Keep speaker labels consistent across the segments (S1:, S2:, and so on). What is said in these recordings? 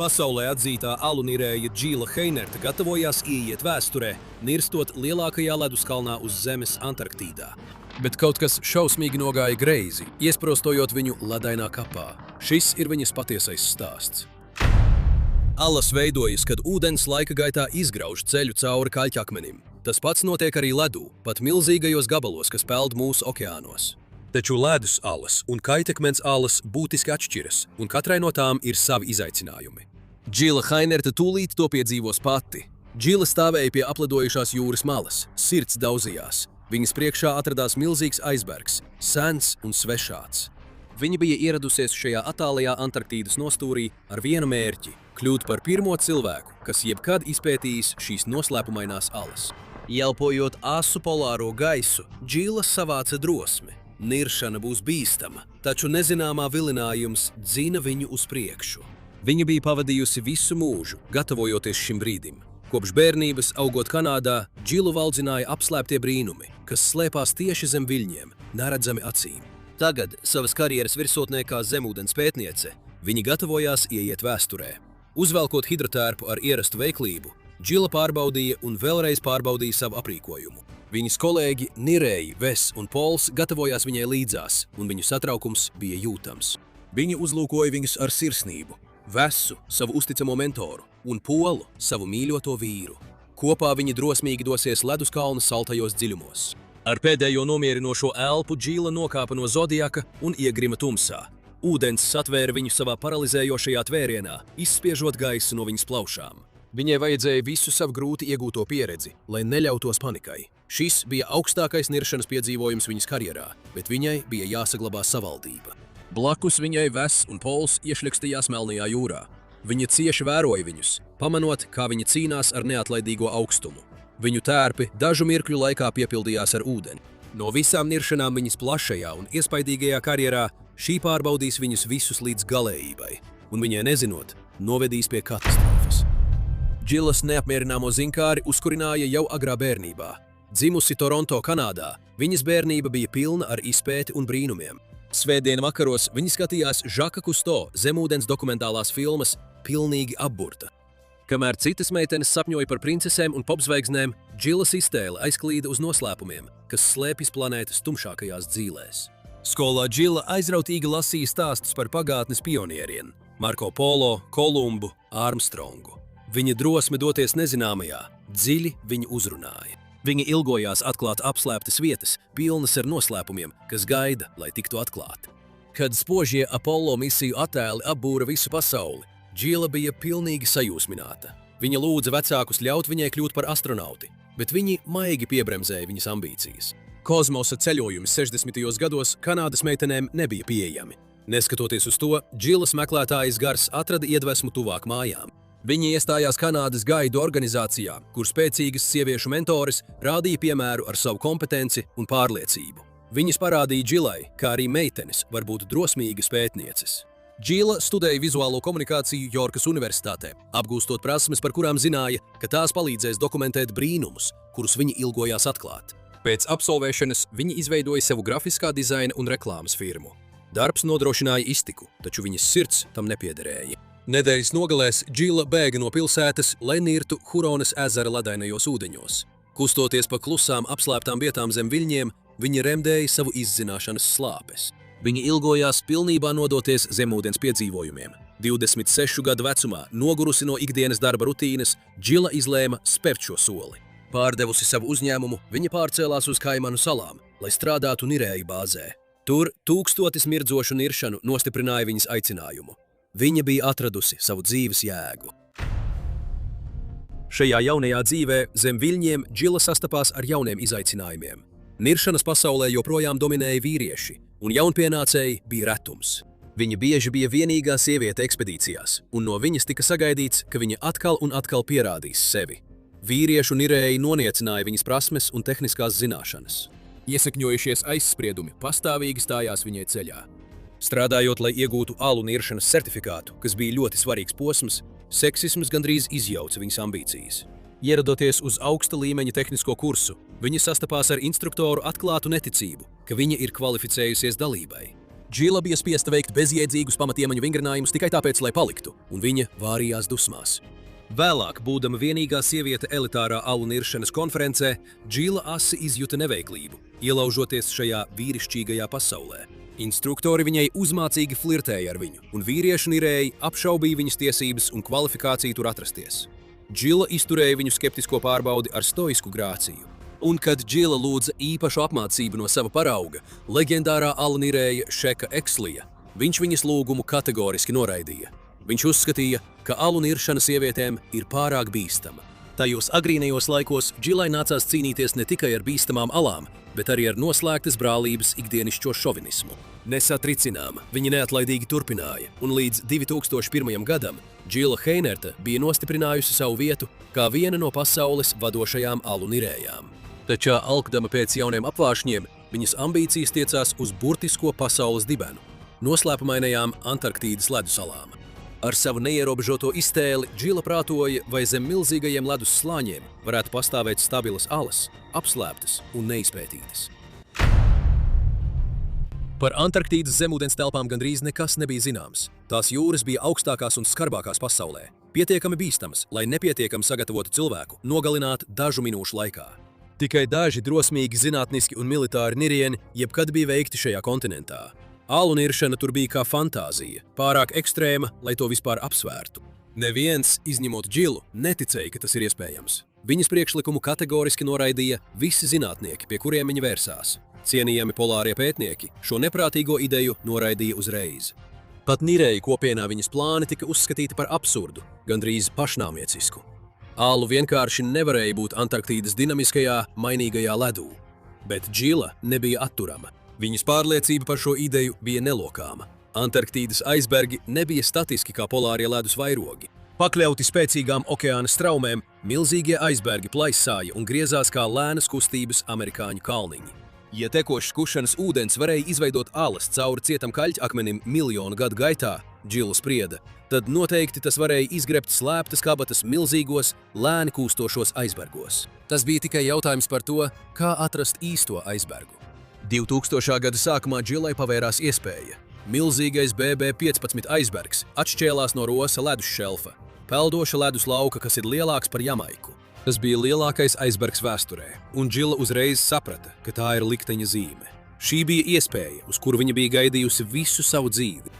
S1: Pasaulē atzītā alunirēja Džila Heinerta gatavojās ieiet vēsturē, nirstot lielākajā leduskalnā uz Zemes Antarktīdā. Bet kaut kas šausmīgi nogāja greizi, iesprostojot viņu ledainā kapā. Šis ir viņas patiesais stāsts. Alas veidojas, kad ūdens laika gaitā izgrauž ceļu cauri kaļķakmenim. Tas pats notiek arī ledū, pat milzīgajos gabalos, kas peld mūsu okeānos. Taču ledus alas un kaitekmens alas būtiski atšķiras, un katrai no tām ir savi izaicinājumi. Džila Heinerta tūlīt to piedzīvos pati. Džila stāvēja pie apledojušās jūras malas, sirds daudzījās. Viņas priekšā atradās milzīgs aizbergs, sens un svešāds. Viņa bija ieradusies šajā attālajā Antarktīdas nostūrī ar vienu mērķi – kļūt par pirmo cilvēku, kas jebkad izpētījis šīs noslēpumainās alas. Elpojot asu polāro gaisu, Džila savāca drosmi. Niršana būs bīstama, taču nezināmā vilinājums dzina viņu uz priekšu. Viņa bija pavadījusi visu mūžu, gatavojoties šim brīdim. Kopš bērnības, augot Kanādā, Džilu valdzināja apslēptie brīnumi, kas slēpās tieši zem viļņiem, neredzami acīm. Tagad, savas karjeras virsotnē kā zemūdens pētniece, viņa gatavojās ieiet vēsturē. Uzvelkot hidrotērpu ar ierastu veiklību, Džila pārbaudīja un vēlreiz pārbaudīja savu aprīkojumu. Viņas kolēģi Nirēji, Ves un Pols gatavojās viņai līdzās, un viņu satraukums bija jūtams. Viņi uzlūkoja viņus ar sirsnību, Vesu, savu uzticamo mentoru, un Polu, savu mīļoto vīru. Kopā viņi drosmīgi dosies leduskalna saltajos dziļumos. Ar pēdējo nomierinošo elpu Džila nokāpa no zodiaka un iegrima tumsā. Ūdens satvēra viņu savā paralizējošajā tvērienā, izspiežot gaisu no viņas plaušām. Viņai vajadzēja visu savu grūti iegūto pieredzi, lai neļautos panikai. Šis bija augstākais niršanas piedzīvojums viņas karjerā, bet viņai bija jāsaglabā savaldība. Blakus viņai Ves un Pols iešļakstījās Melnajā jūrā. Viņa cieši vēroja viņus, pamanot, kā viņi cīnās ar neatlaidīgo augstumu. Viņu tērpi dažu mirkļu laikā piepildījās ar ūdeni. No visām niršanām viņas plašajā un iespaidīgajā karjerā šī pārbaudīs viņus visus līdz galējībai, un viņai nezinot, novedīs pie katastrofas. Džilas neapmierināmo zinkāri uzkurināja jau agrā bērnībā. Dzimusi Toronto, Kanādā, viņas bērnība bija pilna ar izpēti un brīnumiem. Svētdien vakaros viņi skatījās Žaka Kusto zemūdens dokumentālās filmas pilnīgi apburta. Kamēr citas meitenes sapņoja par princesēm un popzvaigznēm, Džilas iztēle aizklīda uz noslēpumiem, kas slēpjas planētas tumšākajās dzīlēs. Skolā Džila aizrautīgi lasīja stāstus par pagātnes pionieriem – Marko Polo, Kolumbu, Armstrongu. Viņa drosme doties nezināmajā, dziļi viņu uzrunāja. Viņa ilgojās atklāt apslēptas vietas, pilnas ar noslēpumiem, kas gaida, lai tiktu atklāti. Kad spožie Apollo misiju attēli apbūra visu pasauli, Džila bija pilnīgi sajūsmināta. Viņa lūdza vecākus ļaut viņai kļūt par astronauti, bet viņi maigi piebremzēja viņas ambīcijas. Kosmosa ceļojumi 60. gados Kanādas meitenēm nebija pieejami. Neskatoties uz to, Džilas meklētājas gars atrada iedvesmu tuvāk mājām. Viņi iestājās Kanādas gaidu organizācijā, kur spēcīgas sieviešu mentoris rādīja piemēru ar savu kompetenci un pārliecību. Viņas parādīja Džilai, kā arī meitenes var būt drosmīgas pētnieces. Džila studēja vizuālo komunikāciju Jorkas Universitātē, apgūstot prasmes, par kurām zināja, ka tās palīdzēs dokumentēt brīnumus, kurus viņa ilgojās atklāt. Pēc absolvēšanas viņa izveidoja savu grafiskā dizaina un reklāmas firmu. Darbs nodrošināja iztiku, taču viņas sirds tam nepiederēja. Nedēļas nogalēs Džila bēga no pilsētas, lai nirtu Huronas ezera ledainajos ūdeņos. Kustoties pa klusām apslēptām vietām zem viļņiem, viņa remdēja savu izzināšanas slāpes. Viņa ilgojās pilnībā nodoties zemūdens piedzīvojumiem. 26 gadu vecumā, nogurusi no ikdienas darba rutīnas, Džila izlēma spērt šo soli. Pārdevusi savu uzņēmumu, viņa pārcēlās uz Kaimanu salām, lai strādātu Nirēju bāzē. Tur 1000 mirdzošu niršanu nostiprināja viņas aicinājumu. Viņa bija atradusi savu dzīves jēgu. Šajā jaunajā dzīvē zem viļņiem Džila sastapās ar jauniem izaicinājumiem. Niršanas pasaulē joprojām dominēja vīrieši, un jaunpienācēji bija retums. Viņa bieži bija vienīgā sieviete ekspedīcijās, un no viņas tika sagaidīts, ka viņa atkal un atkal pierādīs sevi. Vīriešu nirēji noniecināja viņas prasmes un tehniskās zināšanas. Iesakņojušies aizspriedumi pastāvīgi stājās viņai ceļā. Strādājot, lai iegūtu alu niršanas certifikātu, kas bija ļoti svarīgs posms, seksisms gandrīz izjauca viņas ambīcijas. Ieradoties uz augsta līmeņa tehnisko kursu, viņa sastapās ar instruktoru atklātu neticību, ka viņa ir kvalificējusies dalībai. Džila bija spiesta veikt bezjēdzīgus pamatiemaņu vingrinājumus tikai tāpēc, lai paliktu, un viņa vārījās dusmās. Vēlāk, būdama vienīgā sieviete elitārā alu niršanas konferencē, Džila asi izjuta neveiklību, ielaužoties šajā vīrišķīgajā pasaulē. Instruktori viņai uzmācīgi flirtēja ar viņu, un vīriešu nirēji apšaubīja viņas tiesības un kvalifikāciju tur atrasties. Džila izturēja viņu skeptisko pārbaudi ar stoisku grāciju. Un kad Džila lūdza īpašu apmācību no sava parauga, leģendārā alu nirēja Šeka Ekslija, viņš viņas lūgumu kategoriski noraidīja. Viņš uzskatīja, ka alu niršana sievietēm ir pārāk bīstama. Tajos agrīnajos laikos Džilai nācās cīnīties ne tikai ar bīstamām alām, bet arī ar noslēgtas brālības ikdienišķo šovinismu. Nesatricināma, viņa neatlaidīgi turpināja, un līdz 2001. gadam Džila Heinerta bija nostiprinājusi savu vietu kā viena no pasaules vadošajām alu nirējām. Taču, alkdama pēc jauniem apvāršņiem, viņas ambīcijas tiecās uz burtisko pasaules dibenu – noslēpumainajām Antarktīdas ledusalām. Ar savu neierobežoto iztēli Džila prātoja, vai zem milzīgajiem ledus slāņiem varētu pastāvēt stabilas alas, apslēptas un neizpētītas. Par Antarktīdas zemūdens telpām gandrīz nekas nebija zināms. Tās jūras bija augstākās un skarbākās pasaulē, pietiekami bīstamas, lai nepietiekami sagatavotu cilvēku nogalināt dažu minūšu laikā. Tikai daži drosmīgi zinātniski un militāri nirieni jebkad bija veikti šajā kontinentā. Alu niršana tur bija kā fantāzija, pārāk ekstrēma, lai to vispār apsvērtu. Neviens, izņemot Džilu, neticēja, ka tas ir iespējams. Viņas priekšlikumu kategoriski noraidīja visi zinātnieki, pie kuriem viņa vērsās. Cienījami polārie pētnieki šo neprātīgo ideju noraidīja uzreiz. Pat nirēju kopienā viņas plāni tika uzskatīti par absurdu, gandrīz pašnāvniecisku. Alu vienkārši nevarēja būt Antarktīdas dinamiskajā, mainīgajā ledū, bet Džila nebija atturama. Viņas pārliecība par šo ideju bija nelokāma. Antarktīdas aizbergi nebija statiski kā polārie ledus vairogi. Pakļauti spēcīgām okeāna straumēm, milzīgie aizbergi plaisāja un griezās kā lēnas kustības amerikāņu kalniņi. Ja tekošs kušanas ūdens varēja izveidot alas cauri cietam kaļķakmenim miljonu gadu gaitā, Džila sprieda, tad noteikti tas varēja izgrebt slēptas kabatas milzīgos, lēni kūstošos aizbergos. Tas bija tikai jautājums par to, kā atrast īsto aizbergu. 2000. gada sākumā Džilai pavērās iespēja. Milzīgais BB-15 aizbergs atšķēlās no Rosa ledus šelfa, peldoša ledus lauka, kas ir lielāks par Jamaiku. Tas bija lielākais aizbergs vēsturē, un Džila uzreiz saprata, ka tā ir likteņa zīme. Šī bija iespēja, uz kuru viņa bija gaidījusi visu savu dzīvi.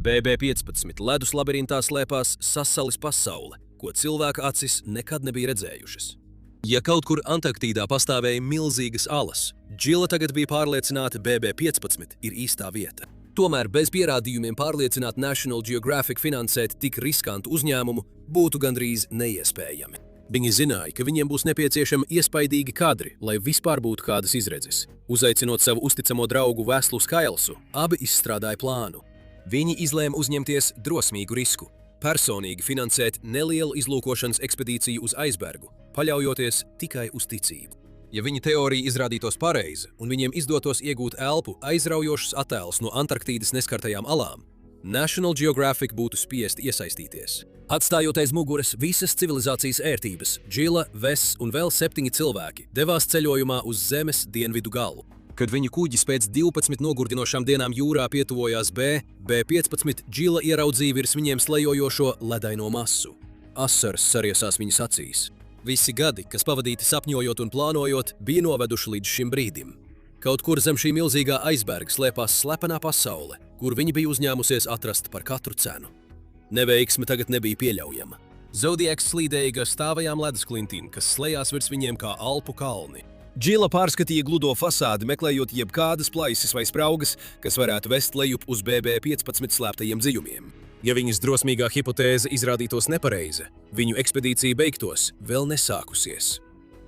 S1: BB-15 ledus labirintā slēpās sasalis pasaule, ko cilvēka acis nekad nebija redzējušas. Ja kaut kur Antarktīdā pastāvēja milzīgas alas, Džila tagad bija pārliecināta, BB-15 ir īstā vieta. Tomēr bez pierādījumiem pārliecināt National Geographic finansēt tik riskantu uzņēmumu būtu gandrīz neiespējami. Viņi zināja, ka viņiem būs nepieciešami iespaidīgi kadri, lai vispār būtu kādas izredzes. Uzaicinot savu uzticamo draugu Veslu Skailsu, abi izstrādāja plānu. Viņi izlēma uzņemties drosmīgu risku, personīgi finansēt nelielu izlūkošanas ekspedīciju uz aizbergu, paļaujoties tikai uz ticību. Ja viņa teorija izrādītos pareiza un viņiem izdotos iegūt elpu aizraujošus attēlus no Antarktīdas neskartajām alām, National Geographic būtu spiesti iesaistīties. Atstājot aiz muguras visas civilizācijas ērtības, Džila, Ves un vēl 7 cilvēki devās ceļojumā uz Zemes dienvidu galu. Kad viņu kuģis pēc 12 nogurdinošām dienām jūrā pietuvojās B-15, Džila ieraudzīja virs viņiem slejojošo ledaino masu. Asaras sariesās viņas acīs. Visi gadi, kas pavadīti sapņojot un plānojot, bija noveduši līdz šim brīdim. Kaut kur zem šī milzīgā aizberga slēpās slepenā pasaule, kur viņi bija uzņēmusies atrast par katru cenu. Neveiksme tagad nebija pieļaujama. Zodiaks slīdēja gar stāvajām ledus klintīm, kas slējās virs viņiem kā Alpu kalni. Džila pārskatīja gludo fasādi, meklējot jebkādas plaises vai spraugas, kas varētu vest lejup uz BB-15 slēptajiem dziļumiem. Ja viņas drosmīgā hipotēze izrādītos nepareiza, viņu ekspedīcija beigtos vēl nesākusies.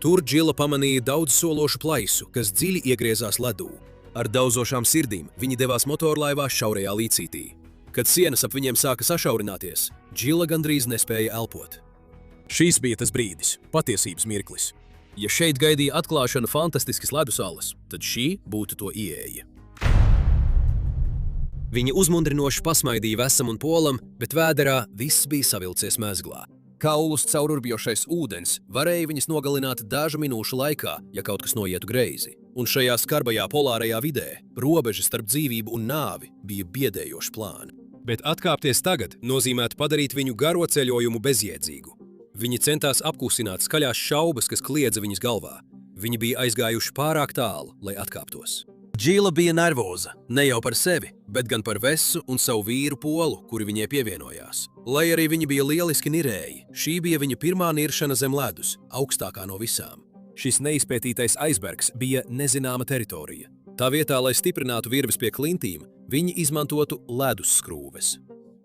S1: Tur Džila pamanīja daudz sološu plaisu, kas dziļi iegriezās ledū. Ar daudzošām sirdīm viņi devās motorlaivā šaurajā līcītī. Kad sienas ap viņiem sāka sašaurināties, Džila gandrīz nespēja elpot. Šīs bija tas brīdis, patiesības mirklis. Ja šeit gaidīja atklāšana fantastiskas ledusalas, tad šī būtu to ieeja. Viņa uzmundrinoši pasmaidīja Vesam un Polam, bet vēderā viss bija savilcies mezglā. Kaulus caururbijošais ūdens varēja viņas nogalināt dažu minūšu laikā, ja kaut kas noietu greizi. Un šajā skarbajā polārajā vidē robeža starp dzīvību un nāvi bija biedējoša plāna. Bet atkāpties tagad nozīmētu padarīt viņu garo ceļojumu bezjēdzīgu. Viņi centās apklusināt skaļās šaubas, kas kliedza viņas galvā. Viņi bija aizgājuši pārāk tālu, lai atkāptos. Džila bija nervoza, ne jau par sevi, bet gan par Vesu un savu vīru Polu, kuri viņai pievienojās. Lai arī viņi bija lieliski nirēji, šī bija viņa pirmā niršana zem ledus, augstākā no visām. Šis neizpētītais aizbergs bija nezināma teritorija. Tā vietā, lai stiprinātu virves pie klintīm, viņi izmantotu ledus skrūves.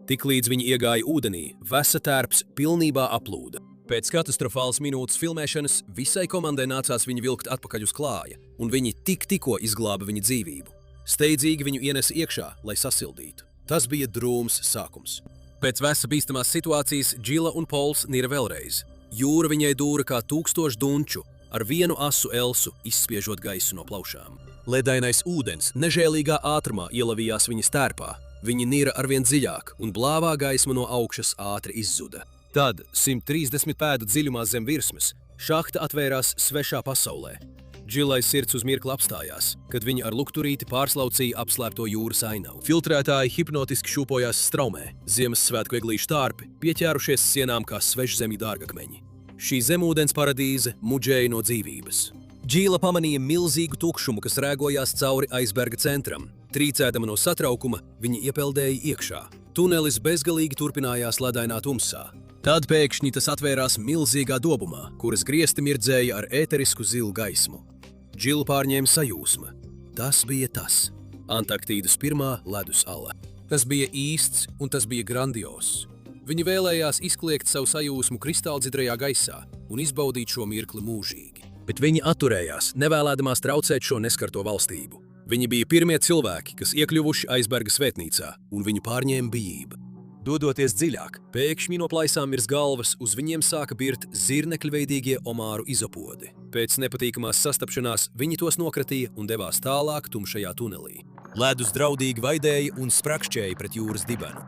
S1: Tiklīdz viņi iegāja ūdenī, Vesa tērps pilnībā aplūda. Pēc katastrofālas minūtes filmēšanas visai komandai nācās viņu vilkt atpakaļ uz klāja, un viņi tikko izglāba viņa dzīvību. Steidzīgi viņu ienesa iekšā, lai sasildītu. Tas bija drūms sākums. Pēc Vesa bīstamās situācijas Džila un Pols nira vēlreiz. Jūra viņai dūra kā 1000 dunču, ar vienu asu elsu izspiežot gaisu no plaušām. Ledainais ūdens nežēlīgā ātrumā ielavījās viņas tērpā. Viņi nira arvien dziļāk, un blāvā gaisma no augšas ātri izzuda. Tad, 130 pēdu dziļumā zem virsmas, šahta atvērās svešā pasaulē. Džilai sirds uz mirkli apstājās, kad viņa ar lukturīti pārslaucīja apslēpto jūras ainavu. Filtrētāji hipnotiski šūpojās straumē, Ziemassvētku eglīšu tārpi pieķērušies sienām kā svešzemju dārgakmeņi. Šī zemūdens paradīze muģēja no dzīvības. Džila pamanīja milzīgu tukšumu, kas rēgojās cauri aizberga centram. Trīcēdama no satraukuma, viņa iepeldēja iekšā. Tunelis bezgalīgi turpinājās ledainā tumsā. Tad pēkšņi tas atvērās milzīgā dobumā, kuras griesti mirdzēja ar ēterisku zilu gaismu. Džilu pārņēma sajūsma. Tas bija tas. Antarktīdas pirmā ledus ala. Tas bija īsts un tas bija grandios. Viņi vēlējās izkliegt savu sajūsmu kristāldzidrajā gaisā un izbaudīt šo mirkli mūžīgi. Bet viņi atturējās, nevēlēdamās traucēt šo neskarto valstību. Viņi bija pirmie cilvēki, kas iekļuvuši aizberga svētnīcā, un viņu pārņēma bijība. Dodoties dziļāk, pēkšņi no plaisām virs galvas uz viņiem sāka birt zirnekļveidīgie omāru izopodi. Pēc nepatīkamās sastapšanās viņi tos nokratīja un devās tālāk tumšajā tunelī. Ledus draudīgi vaidēja un sprakšķēja pret jūras dibenu.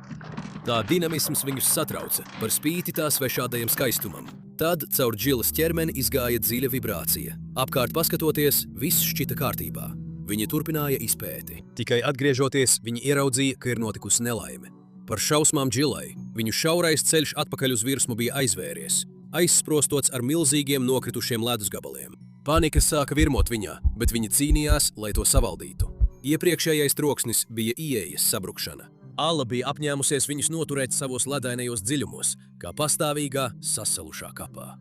S1: Tā dinamisms viņus satrauca, par spīti tā svešādajam skaistumam. Tad caur Džilas ķermeni izgāja dziļa vibrācija. Apkārt paskatoties, viss šķita kārtībā. Viņi turpināja izpēti. Tikai atgriežoties, viņi ieraudzīja, ka ir notikusi nelaime. Par šausmām Džilai, viņu šaurais ceļš atpakaļ uz virsmu bija aizvēries, aizsprostots ar milzīgiem nokritušiem ledus gabaliem. Panika sāka virmot viņā, bet viņa cīnījās, lai to savaldītu. Iepriekšējais troksnis bija ieejas sabrukšana. Alla bija apņēmusies viņus noturēt savos ledainajos dziļumos, kā pastāvīgā sasalušā kapā.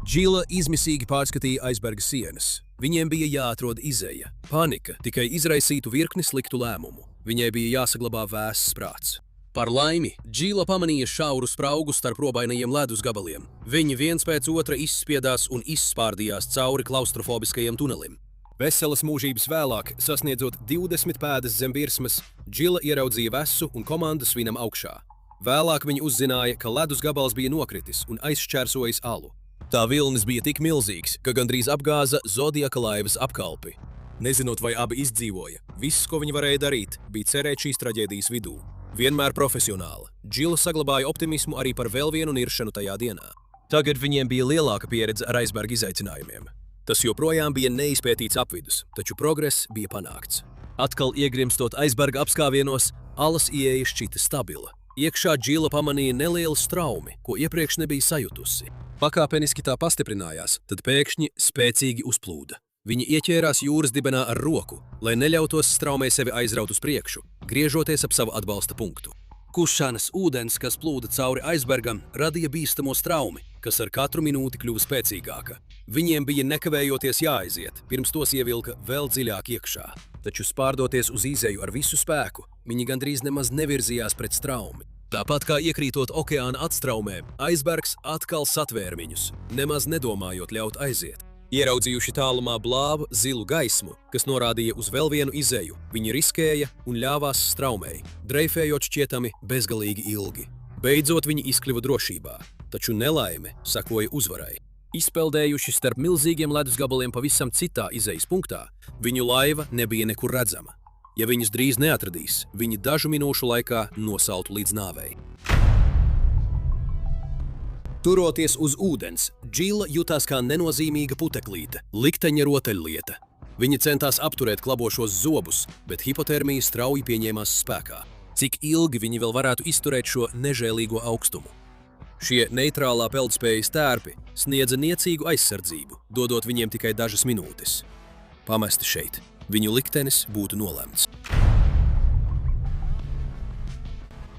S1: Džila izmisīgi pārskatīja aizberga sienas. Viņiem bija jāatrod izeja. Panika tikai izraisītu virkni sliktu lēmumu. Viņai bija jāsaglabā vēss prāts. Par laimi, Džila pamanīja šauru spraugu starp robainajiem ledus gabaliem. Viņi viens pēc otra izspiedās un izspārdījās cauri klaustrofobiskajam tunelim. Veselas mūžības vēlāk, sasniedzot 20 pēdas zem virsmas, Džila ieraudzīja Vesu un komandu svinam augšā. Vēlāk viņi uzzināja, ka ledus gabals bija nokritis un aizšķērsojis alu. Tā vilnis bija tik milzīgs, ka gandrīz apgāza Zodiaka laivas apkalpi. Nezinot, vai abi izdzīvoja, viss, ko viņi varēja darīt, bija cerēt šīs traģēdijas vidū. Vienmēr profesionāli. Džila saglabāja optimismu arī par vēl vienu niršanu tajā dienā. Tagad viņiem bija lielāka pieredze ar aizberga izaicinājumiem. Tas joprojām bija neizpētīts apvidus, taču progress bija panākts. Atkal iegrimstot aizberga apskāvienos, alas ieeja šķita stabila. Iekšā Džila pamanīja nelielu straumi, ko iepriekš nebija sajutusi. Pakāpeniski tā pastiprinājās, tad pēkšņi spēcīgi uzplūda. Viņi ieķērās jūras dibenā ar roku, lai neļautos straumei sevi aizraut uz priekšu, griežoties ap savu atbalsta punktu. Kušanas ūdens, kas plūda cauri aizbergam, radīja bīstamo straumi, kas ar katru minūti kļuva spēcīgāka. Viņiem bija nekavējoties jāaiziet, pirms tos ievilka vēl dziļāk iekšā. Taču spārdoties uz izeju ar visu spēku, viņi gandrīz nemaz nevirzījās pret straumi. Tāpat kā iekrītot okeāna atstraumē, aizbergs atkal satvēra viņus, nemaz nedomājot ļaut aiziet. Ieraudzījuši tālumā blāvu, zilu gaismu, kas norādīja uz vēl vienu izeju, viņi riskēja un ļāvās straumei, dreifējot šķietami bezgalīgi ilgi. Beidzot viņi izkļuva drošībā, taču nelaime sekoja uzvarai. Izpeldējuši starp milzīgiem ledus gabaliem pavisam citā izejas punktā, viņu laiva nebija nekur redzama. Ja viņus drīz neatradīs, viņi dažu minūšu laikā nosaltu līdz nāvei. Turoties uz ūdens, Džila jutās kā nenozīmīga puteklīte, likteņa rotaļlieta. Viņa centās apturēt klabošos zobus, bet hipotermija strauji pieņēmās spēkā. Cik ilgi viņi vēl varētu izturēt šo nežēlīgo augstumu? Šie neitrālā peldspējas tērpi sniedza niecīgu aizsardzību, dodot viņiem tikai dažas minūtes. Pamesti šeit, viņu liktenis būtu nolemts.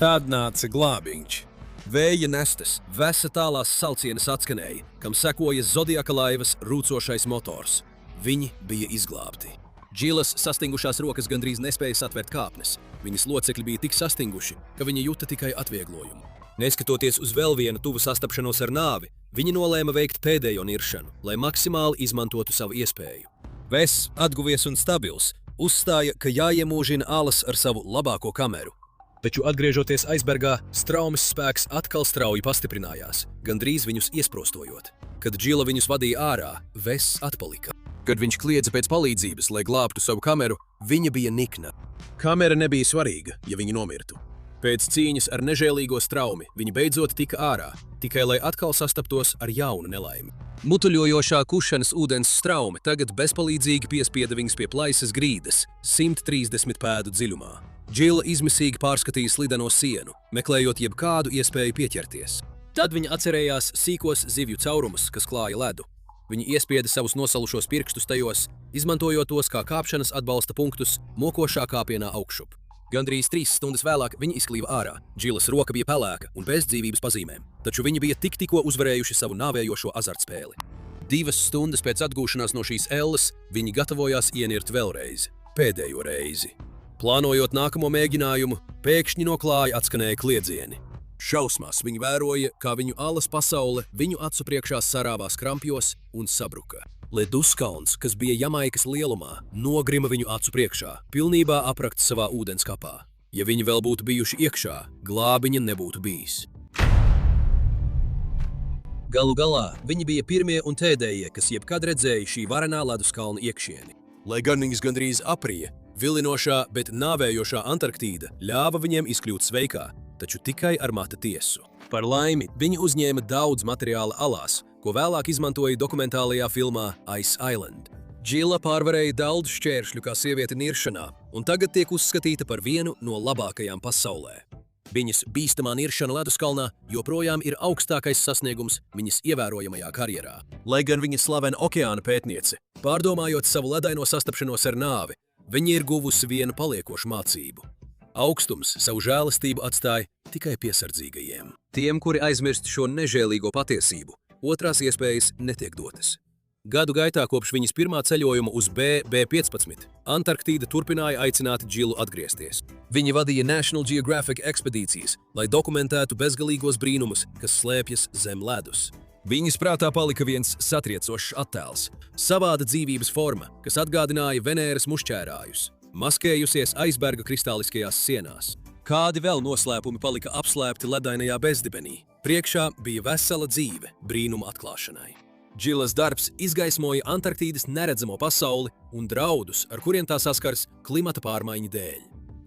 S1: Tad nāca glābiņš. Vēja nestas, vesa tālās saucienas atskanēja, kam sekoja zodiaka laivas rūcošais motors. Viņi bija izglābti. Džilas sastingušās rokas gandrīz nespēja satvert kāpnes. Viņas locekļi bija tik sastinguši, ka viņa juta tikai atvieglojumu. Neskatoties uz vēl vienu tuvu sastapšanos ar nāvi, viņi nolēma veikt pēdējo niršanu, lai maksimāli izmantotu savu iespēju. Ves, atguvies un stabils, uzstāja, ka jāiemūžina alas ar savu labāko kameru. Taču atgriežoties aizbergā, straumes spēks atkal strauji pastiprinājās, gandrīz viņus iesprostojot. Kad Džila viņus vadīja ārā, Ves atpalika. Kad viņš kliedza pēc palīdzības, lai glābtu savu kameru, viņa bija nikna. Kamera nebija svarīga, ja viņi nomirtu. Pēc cīņas ar nežēlīgo straumi viņi beidzot tika ārā, tikai lai atkal sastaptos ar jaunu nelaimi. Mutuļojošā kušanas ūdens straume tagad bezpalīdzīgi piespieda viņus pie plaisas grīdas, 130 pēdu dziļumā. Džila izmisīgi pārskatīja slideno sienu, meklējot jebkādu iespēju pieķerties. Tad viņa atcerējās sīkos zivju caurumus, kas klāja ledu. Viņa iespieda savus nosalušos pirkstus tajos, izmantojot tos kā kāpšanas atbalsta punktus mokošā kāpienā augšup. Gandrīz 3 stundas vēlāk viņi izklīva ārā. Džilas roka bija pelēka un bez dzīvības pazīmēm, taču viņi bija tikko uzvarējuši savu nāvējošo azartspēli. 2 stundas pēc atgūšanās no šīs elles viņi gatavojās ienirt vēlreiz, pēdējo reizi. Plānojot nākamo mēģinājumu, pēkšņi no klāja atskanēja kliedzieni. Šausmās viņi vēroja, kā viņu alas pasaule viņu acu priekšā sarāvās krampjos un sabruka. Leduskalns, kas bija Jamaikas lielumā, nogrima viņu acu priekšā, pilnībā aprakts savā ūdenskapā. Ja viņi vēl būtu bijuši iekšā, glābiņa nebūtu bijis. Galu galā viņi bija pirmie un tēdējie, kas jebkad redzēja šī varenā leduskalna iekšieni. Lai gan viņus gandrīz aprija, vilinošā, bet nāvējošā Antarktīda ļāva viņiem izkļūt sveikā, taču tikai ar mata tiesu. Par laimi, viņi uzņēma daudz materiāla alās, ko vēlāk izmantoja dokumentālajā filmā Ice Island. Džila pārvarēja daudz šķēršļu kā sieviete niršanā, un tagad tiek uzskatīta par vienu no labākajām pasaulē. Viņas bīstamā niršana leduskalnā joprojām ir augstākais sasniegums viņas ievērojamajā karjerā. Lai gan viņa slavena okeāna pētniece, pārdomājot savu ledaino sastapšanos ar nāvi, viņa ir guvusi vienu paliekošu mācību. Augstums savu žēlastību atstāja tikai piesardzīgajiem. Tiem, kuri aizmirst šo nežēlīgo patiesību, otrās iespējas netiek dotas. Gadu gaitā kopš viņas pirmā ceļojuma uz B15, Antarktīda turpināja aicināt Džilu atgriezties. Viņa vadīja National Geographic ekspedīcijas, lai dokumentētu bezgalīgos brīnumus, kas slēpjas zem ledus. Viņas prātā palika viens satriecošs attēls – savāda dzīvības forma, kas atgādināja Venēras mušķērājus, maskējusies aizberga kristāliskajās sienās. Kādi vēl noslēpumi palika apslēpti ledainajā bezdibenī? Priekšā bija vesela dzīve brīnuma atklāšanai. Džilas darbs izgaismoja Antarktīdas neredzamo pasauli un draudus, ar kuriem tā saskars klimata pārmaiņu dēļ.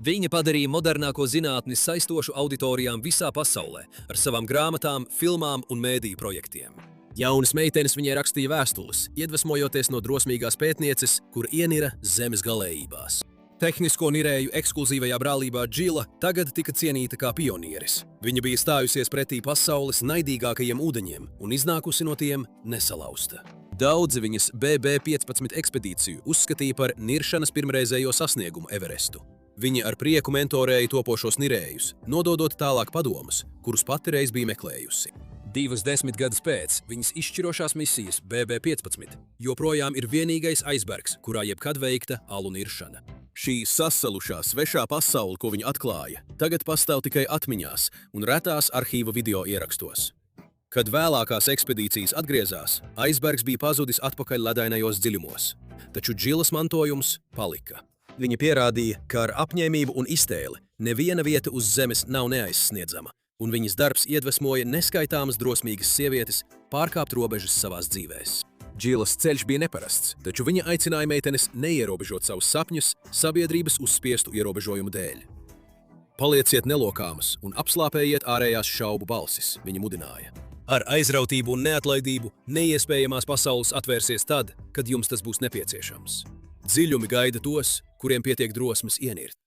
S1: Viņa padarīja modernāko zinātni saistošu auditorijām visā pasaulē ar savām grāmatām, filmām un mēdīju projektiem. Jaunas meitenes viņai rakstīja vēstules, iedvesmojoties no drosmīgās pētnieces, kur ienira zemes galējībās. Tehnisko nirēju ekskluzīvajā brālībā Džila tagad tika cienīta kā pionieris. Viņa bija stājusies pretī pasaules naidīgākajiem ūdeņiem un iznākusi no tiem nesalausta. Daudzi viņas BB15 ekspedīciju uzskatīja par niršanas pirmreizējo sasniegumu Everestu. Viņa ar prieku mentorēja topošos nirējus, nododot tālāk padomus, kurus pati reiz bija meklējusi. 20 gadus pēc viņas izšķirošās misijas BB15 joprojām ir vienīgais aizbergs, kurā jebkad veikta alu niršana. Šī sasalušā svešā pasaule, ko viņa atklāja, tagad pastāv tikai atmiņās un retās arhīva video ierakstos. Kad vēlākās ekspedīcijas atgriezās, aizbergs bija pazudis atpakaļ ledainajos dziļumos, taču Džilas mantojums palika. Viņa pierādīja, ka ar apņēmību un iztēli neviena vieta uz zemes nav neaizsniedzama, un viņas darbs iedvesmoja neskaitāmas drosmīgas sievietes pārkāpt robežas savās dzīvēs. Džilas ceļš bija neparasts, taču viņa aicināja meitenes neierobežot savus sapņus sabiedrības uzspiestu ierobežojumu dēļ. Palieciet nelokāmas un apslāpējiet ārējās šaubu balsis, viņa mudināja. Ar aizrautību un neatlaidību neiespējamās pasaules atvērsies tad, kad jums tas būs nepieciešams. Dziļumi gaida tos, kuriem pietiek drosmes ienirt.